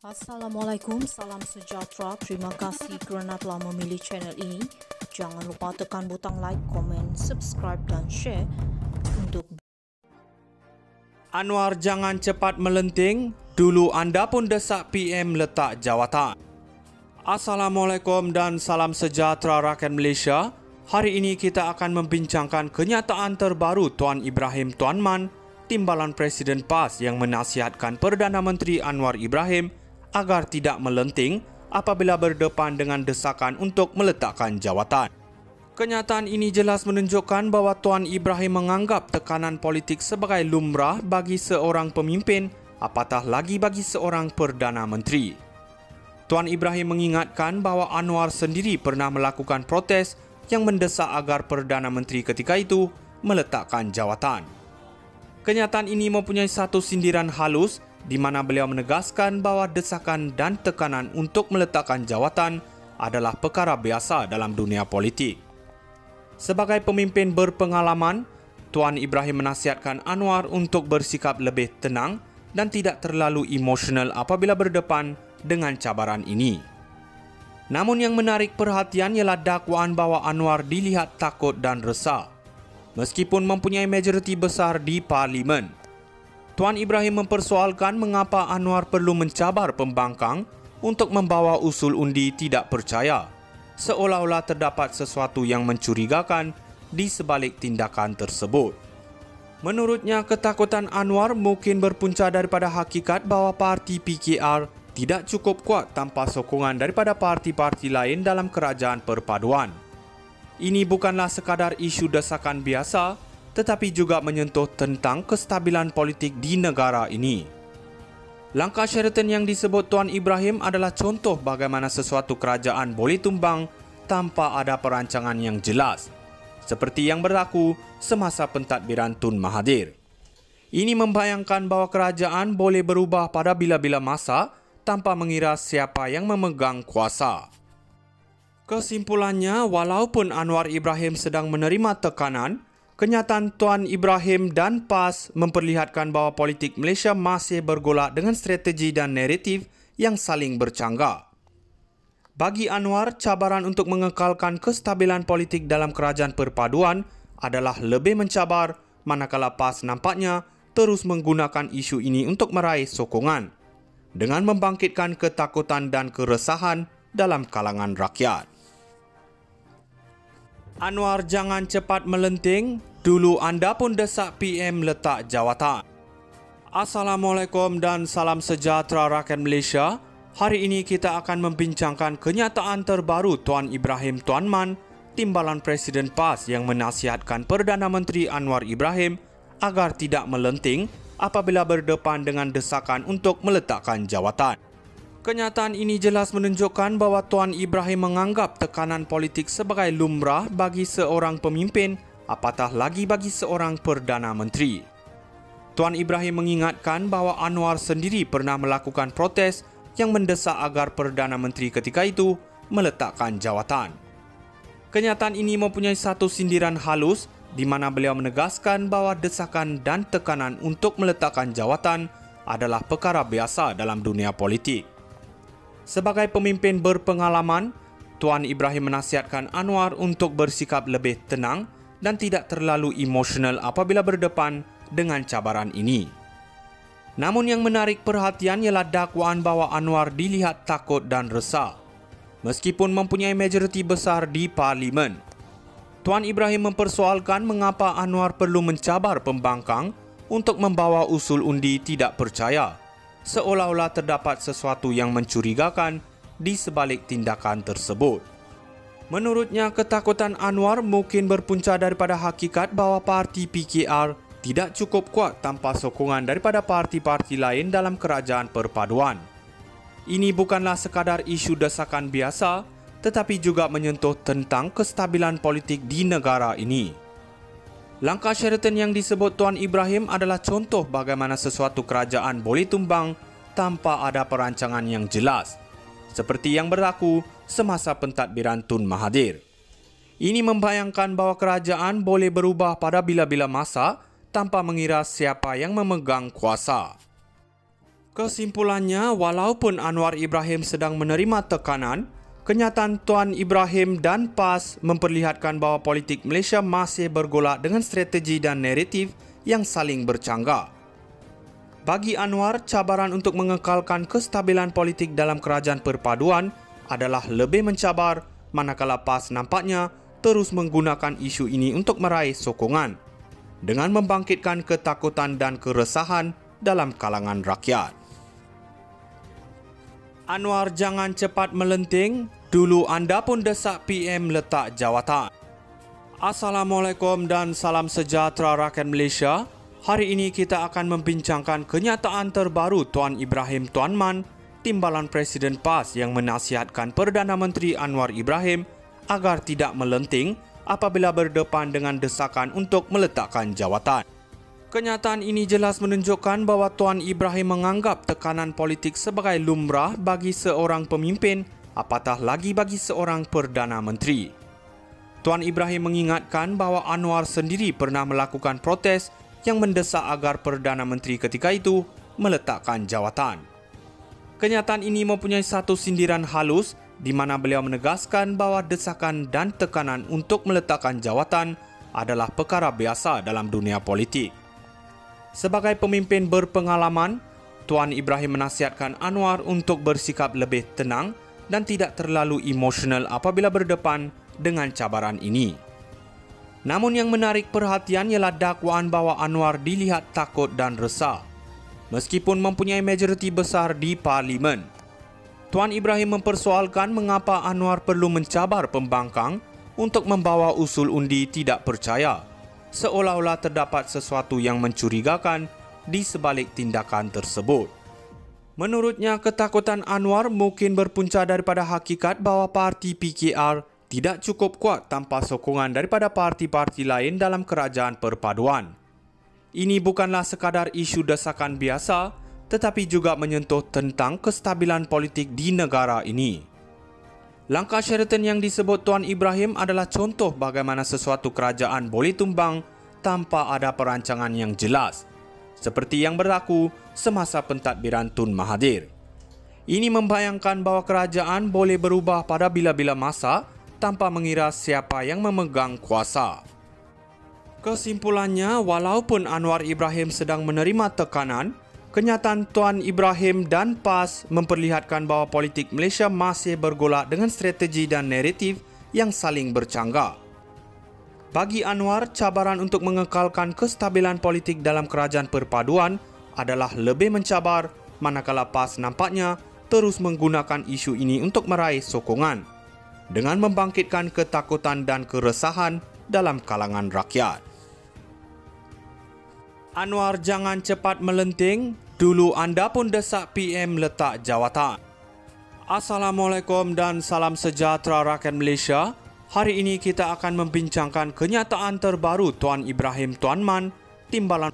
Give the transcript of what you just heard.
Assalamualaikum, salam sejahtera. Terima kasih kerana telah memilih channel ini. Jangan lupa tekan butang like, komen, subscribe dan share untuk Anwar jangan cepat melenting, dulu anda pun desak PM letak jawatan. Assalamualaikum dan salam sejahtera rakyat Malaysia. Hari ini kita akan membincangkan kenyataan terbaru Tuan Ibrahim Tuan Man, Timbalan Presiden PAS yang menasihatkan Perdana Menteri Anwar Ibrahim agar tidak melenting apabila berdepan dengan desakan untuk meletakkan jawatan. Kenyataan ini jelas menunjukkan bahawa Tuan Ibrahim menganggap tekanan politik sebagai lumrah bagi seorang pemimpin, apatah lagi bagi seorang Perdana Menteri. Tuan Ibrahim mengingatkan bahawa Anwar sendiri pernah melakukan protes yang mendesak agar Perdana Menteri ketika itu meletakkan jawatan. Kenyataan ini mempunyai satu sindiran halus di mana beliau menegaskan bahawa desakan dan tekanan untuk meletakkan jawatan adalah perkara biasa dalam dunia politik. Sebagai pemimpin berpengalaman, Tuan Ibrahim menasihatkan Anwar untuk bersikap lebih tenang dan tidak terlalu emosional apabila berdepan dengan cabaran ini. Namun yang menarik perhatian ialah dakwaan bahawa Anwar dilihat takut dan resah, meskipun mempunyai majoriti besar di Parlimen. Tuan Ibrahim mempersoalkan mengapa Anwar perlu mencabar pembangkang untuk membawa usul undi tidak percaya, seolah-olah terdapat sesuatu yang mencurigakan di sebalik tindakan tersebut. Menurutnya, ketakutan Anwar mungkin berpunca daripada hakikat bahawa parti PKR tidak cukup kuat tanpa sokongan daripada parti-parti lain dalam kerajaan perpaduan. Ini bukanlah sekadar isu desakan biasa, tetapi juga menyentuh tentang kestabilan politik di negara ini. Langkah Sheraton yang disebut Tuan Ibrahim adalah contoh bagaimana sesuatu kerajaan boleh tumbang tanpa ada perancangan yang jelas, seperti yang berlaku semasa pentadbiran Tun Mahathir. Ini membayangkan bahawa kerajaan boleh berubah pada bila-bila masa tanpa mengira siapa yang memegang kuasa. Kesimpulannya, walaupun Anwar Ibrahim sedang menerima tekanan, kenyataan Tuan Ibrahim dan PAS memperlihatkan bahawa politik Malaysia masih bergolak dengan strategi dan naratif yang saling bercanggah. Bagi Anwar, cabaran untuk mengekalkan kestabilan politik dalam kerajaan perpaduan adalah lebih mencabar, manakala PAS nampaknya terus menggunakan isu ini untuk meraih sokongan dengan membangkitkan ketakutan dan keresahan dalam kalangan rakyat. Anwar jangan cepat melenting, dulu anda pun desak PM letak jawatan. Assalamualaikum dan salam sejahtera rakyat Malaysia. Hari ini kita akan membincangkan kenyataan terbaru Tuan Ibrahim Tuan Man, Timbalan Presiden PAS yang menasihatkan Perdana Menteri Anwar Ibrahim agar tidak melenting apabila berdepan dengan desakan untuk meletakkan jawatan. Kenyataan ini jelas menunjukkan bahawa Tuan Ibrahim menganggap tekanan politik sebagai lumrah bagi seorang pemimpin, apatah lagi bagi seorang Perdana Menteri. Tuan Ibrahim mengingatkan bahawa Anwar sendiri pernah melakukan protes yang mendesak agar Perdana Menteri ketika itu meletakkan jawatan. Kenyataan ini mempunyai satu sindiran halus di mana beliau menegaskan bahawa desakan dan tekanan untuk meletakkan jawatan adalah perkara biasa dalam dunia politik. Sebagai pemimpin berpengalaman, Tuan Ibrahim menasihatkan Anwar untuk bersikap lebih tenang dan tidak terlalu emosional apabila berdepan dengan cabaran ini. Namun yang menarik perhatian ialah dakwaan bahawa Anwar dilihat takut dan resah, meskipun mempunyai majoriti besar di Parlimen. Tuan Ibrahim mempersoalkan mengapa Anwar perlu mencabar pembangkang untuk membawa usul undi tidak percaya, seolah-olah terdapat sesuatu yang mencurigakan di sebalik tindakan tersebut. Menurutnya, ketakutan Anwar mungkin berpunca daripada hakikat bahawa parti PKR tidak cukup kuat tanpa sokongan daripada parti-parti lain dalam kerajaan perpaduan. Ini bukanlah sekadar isu desakan biasa, tetapi juga menyentuh tentang kestabilan politik di negara ini. Langkah Sheraton yang disebut Tuan Ibrahim adalah contoh bagaimana sesuatu kerajaan boleh tumbang tanpa ada perancangan yang jelas, seperti yang berlaku semasa pentadbiran Tun Mahathir. Ini membayangkan bahawa kerajaan boleh berubah pada bila-bila masa tanpa mengira siapa yang memegang kuasa. Kesimpulannya, walaupun Anwar Ibrahim sedang menerima tekanan, kenyataan Tuan Ibrahim dan PAS memperlihatkan bahawa politik Malaysia masih bergolak dengan strategi dan naratif yang saling bercanggah. Bagi Anwar, cabaran untuk mengekalkan kestabilan politik dalam kerajaan perpaduan adalah lebih mencabar, manakala PAS nampaknya terus menggunakan isu ini untuk meraih sokongan dengan membangkitkan ketakutan dan keresahan dalam kalangan rakyat. Anwar jangan cepat melenting, dulu anda pun desak PM letak jawatan. Assalamualaikum dan salam sejahtera rakyat Malaysia. Hari ini kita akan membincangkan kenyataan terbaru Tuan Ibrahim Tuan Man, Timbalan Presiden PAS yang menasihatkan Perdana Menteri Anwar Ibrahim agar tidak melenting apabila berdepan dengan desakan untuk meletakkan jawatan. Kenyataan ini jelas menunjukkan bahawa Tuan Ibrahim menganggap tekanan politik sebagai lumrah bagi seorang pemimpin, apatah lagi bagi seorang Perdana Menteri. Tuan Ibrahim mengingatkan bahawa Anwar sendiri pernah melakukan protes yang mendesak agar Perdana Menteri ketika itu meletakkan jawatan. Kenyataan ini mempunyai satu sindiran halus di mana beliau menegaskan bahawa desakan dan tekanan untuk meletakkan jawatan adalah perkara biasa dalam dunia politik. Sebagai pemimpin berpengalaman, Tuan Ibrahim menasihatkan Anwar untuk bersikap lebih tenang dan tidak terlalu emosional apabila berdepan dengan cabaran ini. Namun yang menarik perhatian ialah dakwaan bahawa Anwar dilihat takut dan resah, meskipun mempunyai majoriti besar di Parlimen. Tuan Ibrahim mempersoalkan mengapa Anwar perlu mencabar pembangkang untuk membawa usul undi tidak percaya, seolah-olah terdapat sesuatu yang mencurigakan di sebalik tindakan tersebut. Menurutnya, ketakutan Anwar mungkin berpunca daripada hakikat bahawa parti PKR tidak cukup kuat tanpa sokongan daripada parti-parti lain dalam kerajaan perpaduan. Ini bukanlah sekadar isu desakan biasa, tetapi juga menyentuh tentang kestabilan politik di negara ini. Langkah Sheraton yang disebut Tuan Ibrahim adalah contoh bagaimana sesuatu kerajaan boleh tumbang tanpa ada perancangan yang jelas, seperti yang berlaku semasa pentadbiran Tun Mahathir. Ini membayangkan bahawa kerajaan boleh berubah pada bila-bila masa tanpa mengira siapa yang memegang kuasa. Kesimpulannya, walaupun Anwar Ibrahim sedang menerima tekanan, kenyataan Tuan Ibrahim dan PAS memperlihatkan bahawa politik Malaysia masih bergolak dengan strategi dan naratif yang saling bercanggah. Bagi Anwar, cabaran untuk mengekalkan kestabilan politik dalam kerajaan perpaduan adalah lebih mencabar, manakala PAS nampaknya terus menggunakan isu ini untuk meraih sokongan dengan membangkitkan ketakutan dan keresahan dalam kalangan rakyat. Anwar jangan cepat melenting, dulu anda pun desak PM letak jawatan. Assalamualaikum dan salam sejahtera rakyat Malaysia. Hari ini kita akan membincangkan kenyataan terbaru Tuan Ibrahim Tuan Man, Timbalan